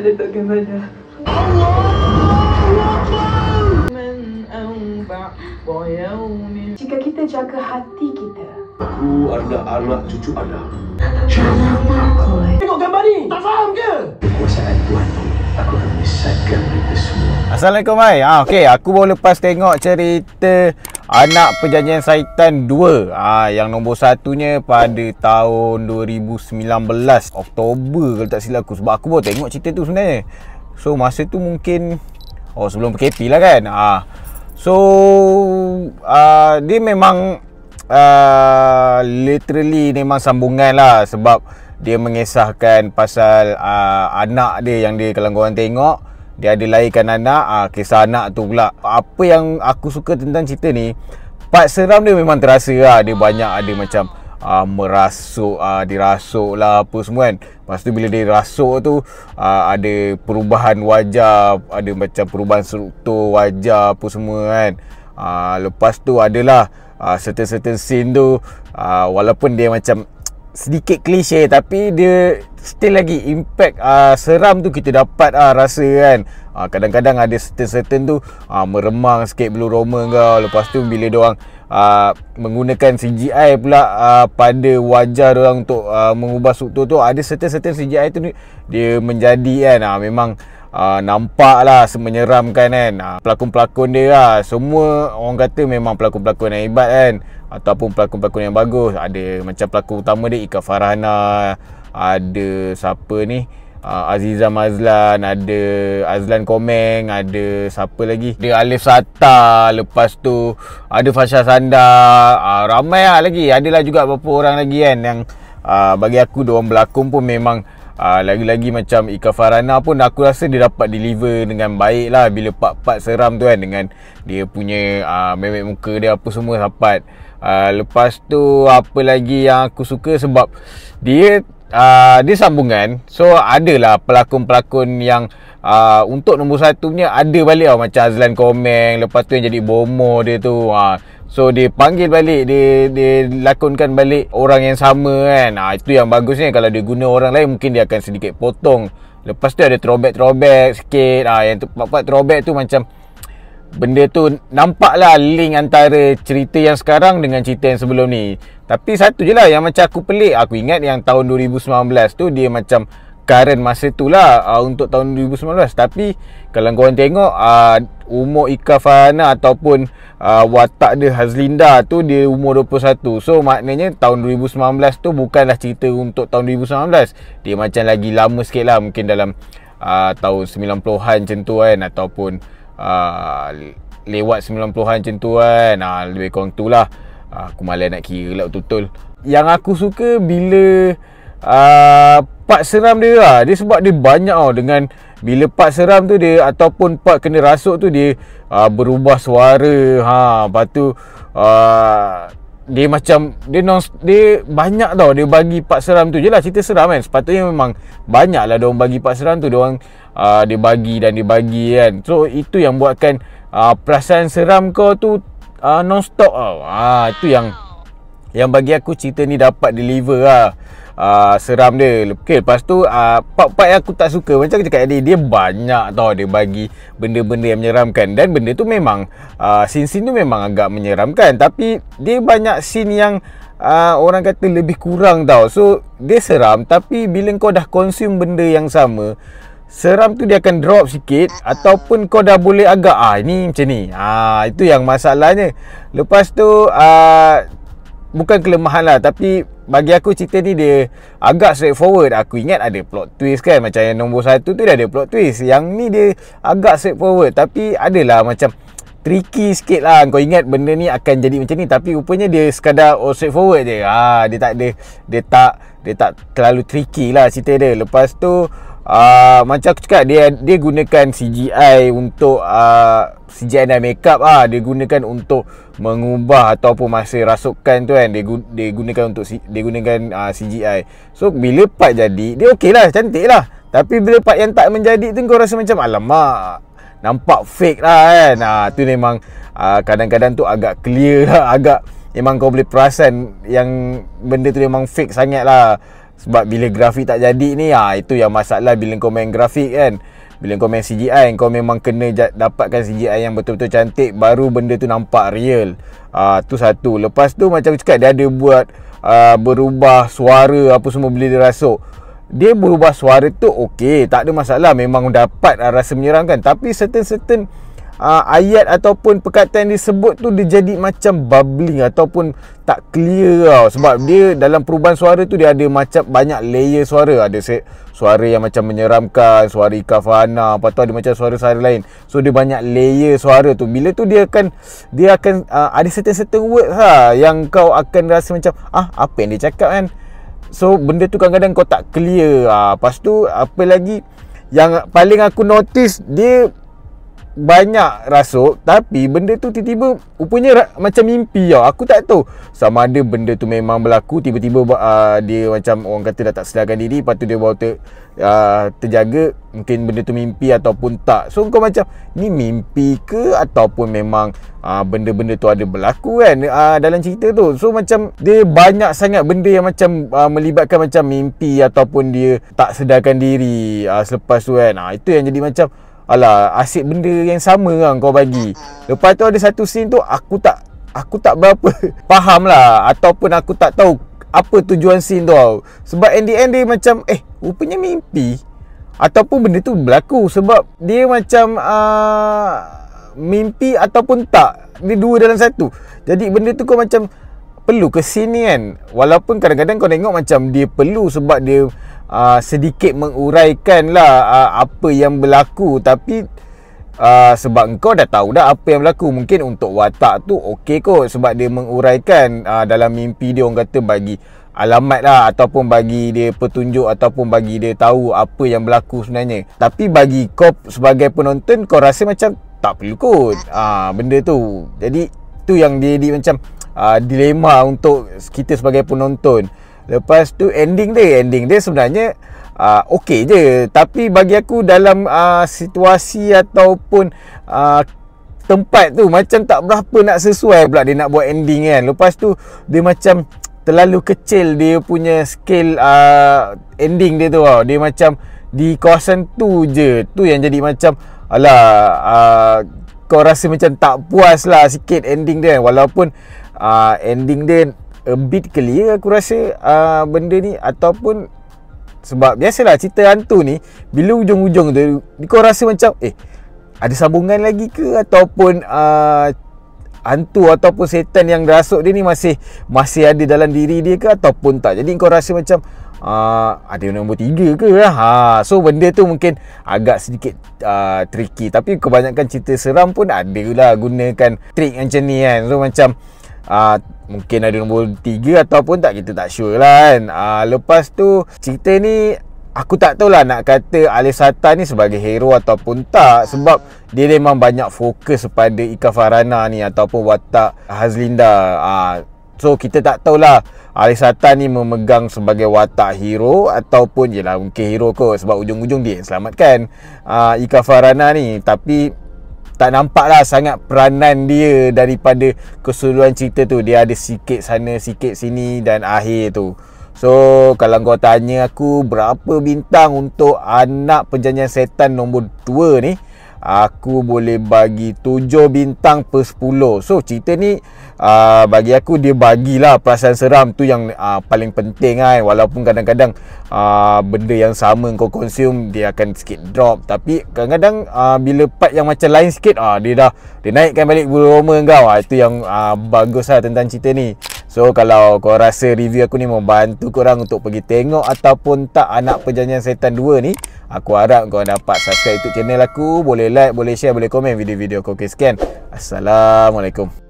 letak kamera. Jika kita jaga hati kita, aku adalah anak cucu Adam. Jangan takut. Tengok gambar ni, tak faham ke? Kekuasaan Tuhan ni, aku akan menyesatkan mereka semua. Assalamualaikum hai. Okey, aku baru lepas tengok cerita Anak Perjanjian Syaitan 2. Yang nombor satunya pada tahun 2019 Oktober kalau tak silap aku. Sebab aku baru tengok cerita tu sebenarnya. So masa tu mungkin sebelum PKP lah kan. Dia memang literally memang sambungan lah. Sebab dia mengisahkan pasal anak dia yang dia, kalau korang tengok, dia ada lahirkan anak, kisah anak tu pula. Apa yang aku suka tentang cerita ni, part seram dia memang terasa lah. Dia banyak ada macam merasuk, dirasuk lah apa semua kan. Lepas tu bila dia rasuk tu, ada perubahan wajah, ada macam perubahan struktur wajah apa semua kan. Lepas tu adalah certain scene tu, walaupun dia macam sedikit klise, tapi dia still lagi impact seram tu kita dapat rasa kan. Kadang-kadang ada certain tu meremang sikit bulu roma kau. Lepas tu bila diorang menggunakan CGI pula pada wajah diorang untuk mengubah struktur tu, ada certain CGI tu dia menjadi kan, memang nampak lah menyeramkan kan. Pelakon-pelakon dia lah, semua orang kata memang pelakon-pelakon yang hebat kan, ataupun pelakon-pelakon yang bagus. Ada macam pelakon utama dia Ika Farhana, ada siapa ni, Aziza Mazlan, ada Azlan Komeng, ada siapa lagi, dia Alif Sata, lepas tu ada Fasha Sanda, ramai lah lagi. Adalah juga beberapa orang lagi kan yang bagi aku diorang berlakon pun memang lagi-lagi macam Ika Farhana pun aku rasa dia dapat deliver dengan baik lah. Bila part-part seram tu kan, dengan dia punya memek muka dia apa semua dapat. Lepas tu apa lagi yang aku suka, sebab dia sambungan. So adalah pelakon-pelakon yang untuk nombor satu punya ada balik lah, macam Azlan Komeng. Lepas tu yang jadi bomo dia tu, so dia panggil balik, dia lakonkan balik orang yang sama kan. Itu yang bagusnya. Kalau dia guna orang lain mungkin dia akan sedikit potong. Lepas tu ada throwback sikit. Yang part throwback tu macam benda tu nampaklah link antara cerita yang sekarang dengan cerita yang sebelum ni. Tapi satu je lah yang macam aku pelik. Aku ingat yang tahun 2019 tu dia macam current masa tu lah untuk tahun 2019. Tapi kalau korang tengok umur Ika Farhana ataupun watak dia Hazlinda tu, dia umur 21. So maknanya tahun 2019 tu bukanlah cerita untuk tahun 2019. Dia macam lagi lama sikit lah, mungkin dalam tahun 90-an macam tu kan, ataupun lewat 90-an macam tu kan. Lebih kurang tu lah. Aku malas nak kira lah betul-betul. Yang aku suka bila part seram dia lah, dia sebab dia banyak dengan bila part seram tu dia, ataupun part kena rasuk tu, dia berubah suara. Lepas tu dia macam dia banyak tau dia bagi part seram tu. Jelah cerita seram kan, sepatutnya memang banyak lah diorang bagi part seram tu. Diorang dia bagi kan. So itu yang buatkan perasaan seram kau tu non-stop tau. Itu yang bagi aku cerita ni dapat deliver lah seram dia. Okay, lepas tu part-part yang aku tak suka, macam aku cakap tadi, dia banyak tau dia bagi benda-benda yang menyeramkan. Dan benda tu memang scene-scene tu memang agak menyeramkan, tapi dia banyak scene yang orang kata lebih kurang tau. So dia seram, tapi bila kau dah consume benda yang sama, seram tu dia akan drop sikit, ataupun kau dah boleh agak ni macam ni. Itu yang masalahnya. Lepas tu bukan kelemahan lah, tapi bagi aku cerita ni dia agak straightforward. Aku ingat ada plot twist kan, macam yang nombor satu tu dia ada plot twist. Yang ni dia agak straightforward, tapi adalah macam tricky sikit lah. Kau ingat benda ni akan jadi macam ni, tapi rupanya dia sekadar straightforward je. Dia tak ada, dia tak terlalu tricky lah cerita dia. Lepas tu macam aku cakap, dia gunakan CGI untuk CGI dan makeup dia gunakan untuk mengubah ataupun masa rasukan tu kan, dia gunakan untuk CGI. So bila part jadi, dia okey lah, cantik lah. Tapi bila part yang tak menjadi tu, kau rasa macam alamak, nampak fake lah kan. Tu memang kadang-kadang tu agak clear lah, agak memang kau boleh perasan yang benda tu memang fake sangat lah. Sebab bila grafik tak jadi ni, itu yang masalah bila kau main grafik kan. Bila kau main CGI, kau memang kena dapatkan CGI yang betul-betul cantik, baru benda tu nampak real. Tu satu. Lepas tu macam aku cakap, dia ada buat berubah suara apa semua bila dia rasuk. Dia berubah suara tu okey, tak ada masalah, memang dapat rasa menyeramkan. Tapi certain ayat ataupun perkataan disebut tu dia jadi macam bubbling ataupun tak clear tau. Sebab dia dalam perubahan suara tu dia ada macam banyak layer suara. Ada suara yang macam menyeramkan, suara Ika Farhana, lepas tu ada macam suara-suara lain. So dia banyak layer suara tu. Bila tu dia akan ada certain words yang kau akan rasa macam apa yang dia cakap kan. So benda tu kadang-kadang kau tak clear. Lepas tu apa lagi yang paling aku notice, dia banyak rasuk, tapi benda tu tiba-tiba rupanya macam mimpi tau. Aku tak tahu sama ada benda tu memang berlaku, tiba-tiba dia macam orang kata dah tak sedarkan diri, lepas tu dia baru terjaga. Mungkin benda tu mimpi ataupun tak. So kau macam, ni mimpi ke ataupun memang benda-benda tu ada berlaku kan dalam cerita tu. So macam dia banyak sangat benda yang macam melibatkan macam mimpi ataupun dia tak sedarkan diri selepas tu kan. Itu yang jadi macam, alah, asyik benda yang sama kan kau bagi. Lepas tu ada satu scene tu aku tak berapa faham lah, ataupun aku tak tahu apa tujuan scene tu tau. Sebab in the end dia macam rupanya mimpi ataupun benda tu berlaku. Sebab dia macam mimpi ataupun tak, dia dua dalam satu. Jadi benda tu kau macam perlu ke scene ni kan. Walaupun kadang-kadang kau tengok macam dia perlu sebab dia sedikit menguraikan lah apa yang berlaku. Tapi sebab kau dah tahu dah apa yang berlaku, mungkin untuk watak tu okey kot, sebab dia menguraikan dalam mimpi dia, orang kata bagi alamat lah, ataupun bagi dia petunjuk, ataupun bagi dia tahu apa yang berlaku sebenarnya. Tapi bagi kau sebagai penonton, kau rasa macam tak perlu kot benda tu. Jadi tu yang dia macam dilema untuk kita sebagai penonton. Lepas tu ending dia sebenarnya okey je. Tapi bagi aku dalam situasi ataupun tempat tu macam tak berapa nak sesuai pula dia nak buat ending kan. Lepas tu dia macam terlalu kecil dia punya scale ending dia tu tau. Dia macam di kawasan tu je. Tu yang jadi macam kau rasa macam tak puas lah sikit ending dia. Walaupun ending dia a bit clear aku rasa benda ni. Ataupun sebab biasalah cerita hantu ni, bila ujung-ujung tu kau rasa macam ada sambungan lagi ke, ataupun hantu ataupun setan yang rasuk dia ni masih ada dalam diri dia ke ataupun tak. Jadi kau rasa macam ada nombor 3 ke lah. So benda tu mungkin agak sedikit tricky. Tapi kebanyakan cerita seram pun ada lah gunakan trik macam ni kan. So macam mungkin ada nombor 3 ataupun tak, kita tak sure lah kan. Lepas tu cerita ni aku tak tahulah nak kata Alif Satar ni sebagai hero ataupun tak. Sebab dia memang banyak fokus pada Ika Farhana ni ataupun watak Hazlinda. So kita tak tahulah Alif Satar ni memegang sebagai watak hero ataupun yelah mungkin hero kot, sebab ujung-ujung dia yang selamatkan Ika Farhana ni. Tapi tak nampak lah sangat peranan dia daripada keseluruhan cerita tu. Dia ada sikit sana sikit sini dan akhir tu. So kalau kau tanya aku berapa bintang untuk Anak Perjanjian Setan nombor 2 ni, aku boleh bagi 7 bintang per 10. So cerita ni bagi aku dia bagilah perasaan seram tu yang paling penting kan. Walaupun kadang-kadang benda yang sama kau consume dia akan sikit drop. Tapi kadang-kadang bila part yang macam lain sikit dia naikkan balik bulu roma kau. Itu yang bagus lah tentang cerita ni. So kalau kau rasa review aku ni membantu korang untuk pergi tengok ataupun tak Anak Perjanjian Setan 2 ni, aku harap kau dapat subscribe YouTube channel aku. Boleh like, boleh share, boleh komen video-video aku. Okay, sekian. Assalamualaikum.